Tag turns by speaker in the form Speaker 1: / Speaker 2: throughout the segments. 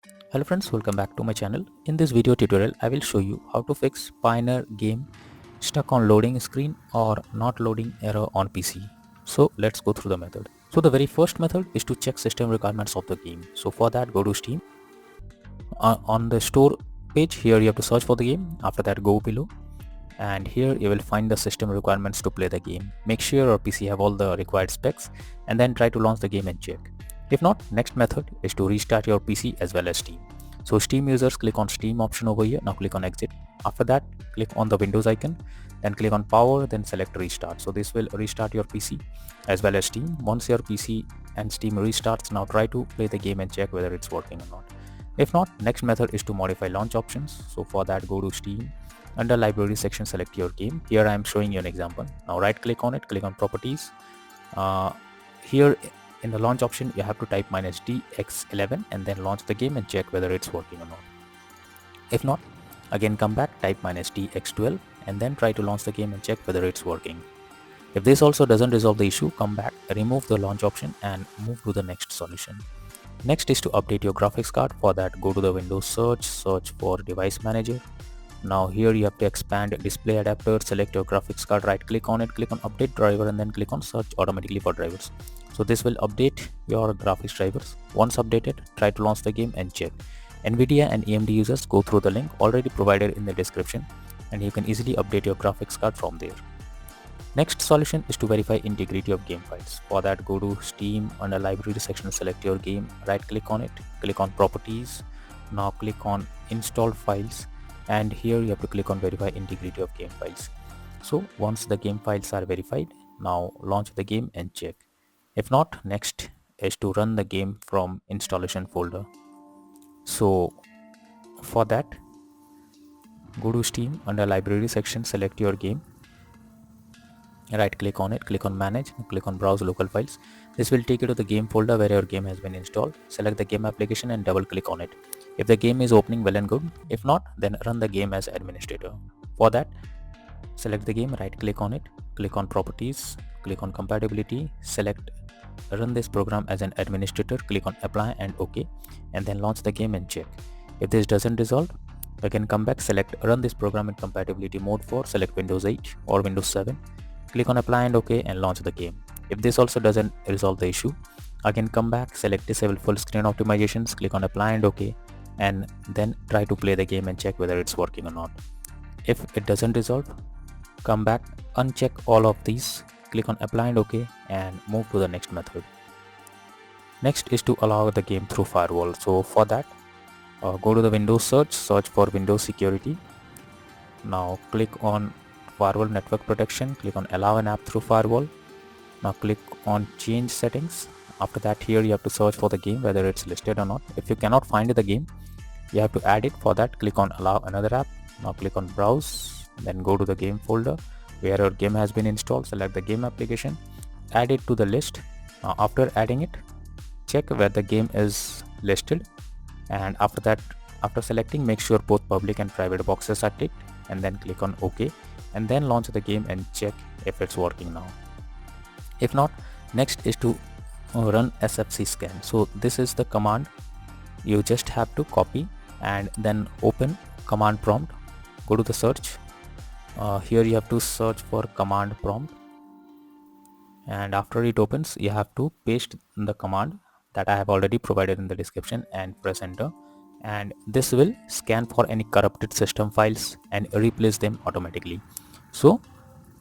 Speaker 1: Hello friends, welcome back to my channel. In this video tutorial, I will show you how to fix Pioneer game stuck on loading screen or not loading error on PC. So let's go through the method. So the very first method is to check system requirements of the game. So for that, go to Steam. On the store page, here you have to search for the game. After that, go below. And here you will find the system requirements to play the game. Make sure your PC have all the required specs and then try to launch the game and check. If not, next method is to restart your PC as well as Steam. So Steam users click on Steam option over here. Now click on exit. After that, click on the Windows icon, then click on power, then select restart. So this will restart your PC as well as Steam. Once your PC and Steam restarts, now try to play the game and check whether it's working or not. If not, next method is to modify launch options. So for that, go to Steam. Under library section, select your game. Here I am showing you an example. Now right click on it, click on properties. Here in the launch option, you have to type -dx11 and then launch the game and check whether it's working or not. If not, again come back, type -dx12 and then try to launch the game and check whether it's working. If this also doesn't resolve the issue, come back, remove the launch option and move to the next solution. Next is to update your graphics card. For that, go to the Windows search for device manager. Now here you have to expand display adapter, select your graphics card, right click on it, click on update driver and then click on search automatically for drivers. So this will update your graphics drivers. Once updated, try to launch the game and check. Nvidia and AMD users, go through the link already provided in the description and you can easily update your graphics card from there. Next solution is to verify integrity of game files. For that, go to Steam, under library section, select your game, right click on it, click on properties. Now click on install files and here you have to click on verify integrity of game files. So once the game files are verified, now launch the game and check. If not, next is to run the game from installation folder. So for that, go to Steam, under library section, select your game, right click on it, click on manage, click on browse local files. This will take you to the game folder where your game has been installed. Select the game application and double click on it. If the game is opening, well and good. If not, then run the game as administrator. For that, select the game, right click on it, click on properties, click on compatibility, select run this program as an administrator, click on apply and OK and then launch the game and check. If this doesn't resolve, again come back, select run this program in compatibility mode for, select Windows 8 or Windows 7. Click on apply and OK and launch the game. If this also doesn't resolve the issue, again come back, select disable full screen optimizations, click on apply and OK and then try to play the game and check whether it's working or not. If it doesn't resolve, come back, uncheck all of these, click on apply and OK and move to the next method. Next is to allow the game through firewall. So for that, go to the Windows search for Windows security. Now click on firewall network protection, click on allow an app through firewall. Now click on change settings. After that, here you have to search for the game whether it's listed or not. If you cannot find the game, you have to add it. For that, click on allow another app. Now click on browse, then go to the game folder where your game has been installed. Select the game application, add it to the list. Now after adding it, check where the game is listed and after that, after selecting, make sure both public and private boxes are ticked and then click on OK and then launch the game and check if it's working now. If not, next is to run sfc scan. So this is the command you just have to copy and then open command prompt, go to the search. Here you have to search for command prompt and after it opens, you have to paste the command that I have already provided in the description and press enter, and this will scan for any corrupted system files and replace them automatically. So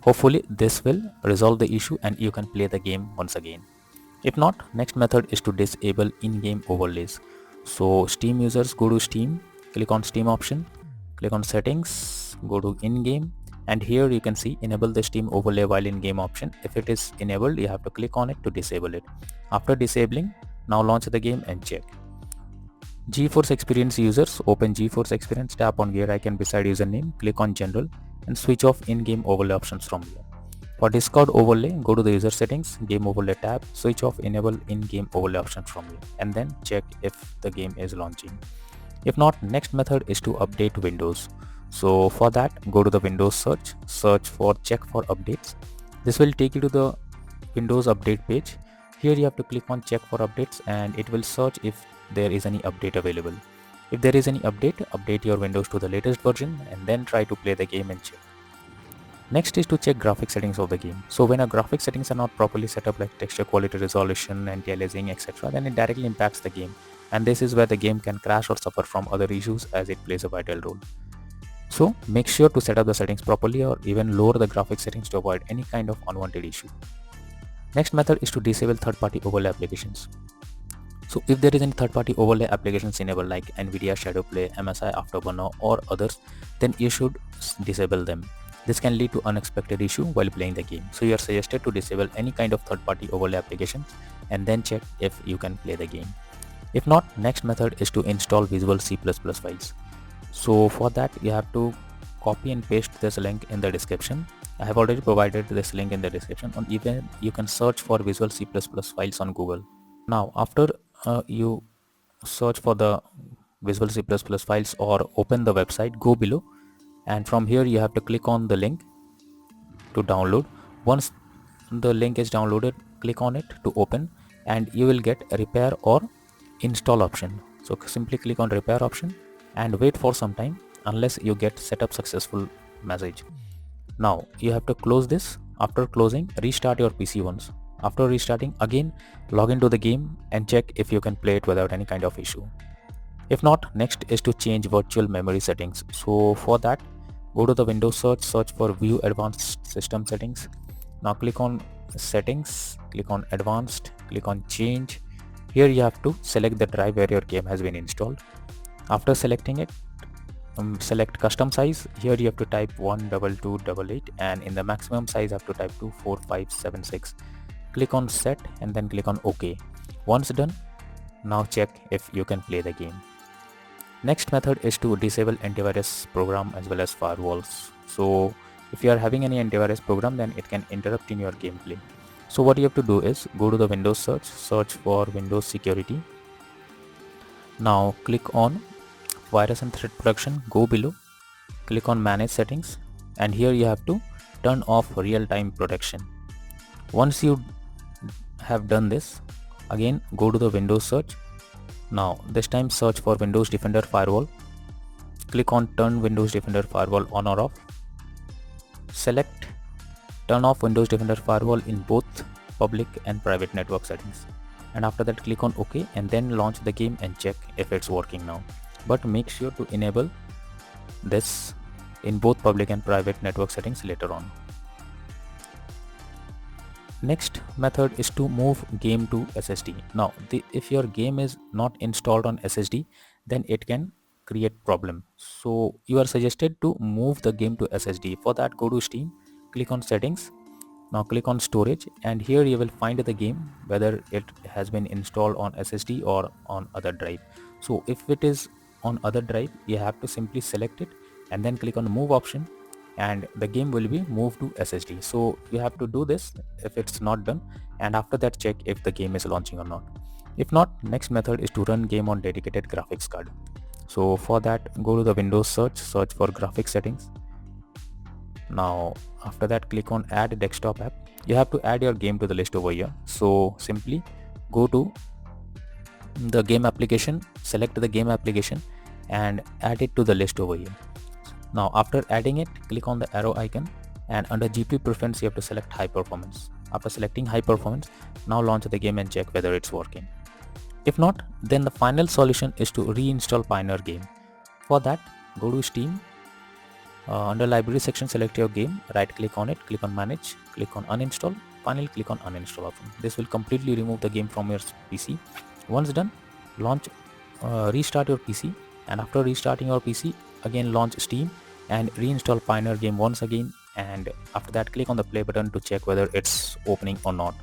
Speaker 1: hopefully this will resolve the issue and you can play the game once again. If not, next method is to disable in-game overlays. So Steam users, go to Steam, click on Steam option, click on settings, go to in-game and here you can see enable the Steam overlay while in-game option. If it is enabled, you have to click on it to disable it. After disabling, now launch the game and check. GeForce Experience users, open GeForce Experience, tap on gear icon beside username, click on general and switch off in-game overlay options from here. For Discord overlay, go to the user settings, game overlay tab, switch off enable in-game overlay options from here and then check if the game is launching. If not, next method is to update Windows. So for that, go to the Windows search for check for updates. This will take you to the Windows update page. Here you have to click on check for updates and it will search if there is any update available. If there is any update, update your Windows to the latest version and then try to play the game and check. Next is to check graphic settings of the game. So when our graphic settings are not properly set up, like texture quality, resolution, anti-aliasing, etc., then it directly impacts the game, and this is where the game can crash or suffer from other issues as it plays a vital role. So make sure to set up the settings properly or even lower the graphic settings to avoid any kind of unwanted issue. Next method is to disable third-party overlay applications. So if there is any third-party overlay applications enabled like NVIDIA Shadowplay, MSI Afterburner or others, then you should disable them. This can lead to unexpected issue while playing the game. So you are suggested to disable any kind of third-party overlay applications and then check if you can play the game. If not, next method is to install Visual C++ files. So for that you have to copy and paste this link in the description. I have already provided this link in the description, or even you can search for Visual C++ files on Google. Now after you search for the Visual C++ files or open the website, go below, and from here you have to click on the link to download. Once the link is downloaded, click on it to open and you will get a repair or install option. So simply click on repair option and wait for some time unless you get setup successful message. Now you have to close this. After closing, restart your PC once. After restarting, again log into the game and check if you can play it without any kind of issue. If not, next is to change virtual memory settings. So for that, go to the Windows search for View Advanced System Settings. Now click on Settings, click on Advanced, click on Change. Here you have to select the drive where your game has been installed. After selecting it, select custom size. Here you have to type 12288 and in the maximum size have to type 24576. Click on set and then click on OK. Once done, now check if you can play the game. Next method is to disable antivirus program as well as firewalls. So if you are having any antivirus program, then it can interrupt in your gameplay. So what you have to do is go to the Windows search for Windows Security. Now click on Virus and Threat Protection, go below, click on Manage Settings, and here you have to turn off real-time protection. Once you have done this, again go to the Windows search. Now this time search for Windows Defender Firewall. Click on Turn Windows Defender Firewall on or off. Select Turn off Windows Defender Firewall in both public and private network settings. And after that click on OK and then launch the game and check if it's working now. But make sure to enable this in both public and private network settings later on. Next method is to move game to SSD. Now if your game is not installed on SSD, then it can create problem. So you are suggested to move the game to SSD. For that, go to Steam, click on Settings. Now click on Storage and here you will find the game whether it has been installed on SSD or on other drive. So if it is on other drive, you have to simply select it and then click on the move option and the game will be moved to SSD. So you have to do this if it's not done, and after that check if the game is launching or not. If not, next method is to run game on dedicated graphics card. So for that, go to the Windows search for graphics settings. Now after that click on Add Desktop App. You have to add your game to the list over here. So simply go to the game application, select the game application and add it to the list over here. Now after adding it, click on the arrow icon and under GPU preference you have to select high performance. After selecting high performance, now launch the game and check whether it's working. If not, then the final solution is to reinstall Pioneer game. For that, go to Steam, under library section select your game, right click on it, click on manage, click on uninstall, finally click on uninstall option. This will completely remove the game from your PC. Once done, restart your PC, and after restarting your PC, again launch Steam and reinstall Pioneer game once again, and after that click on the play button to check whether it's opening or not.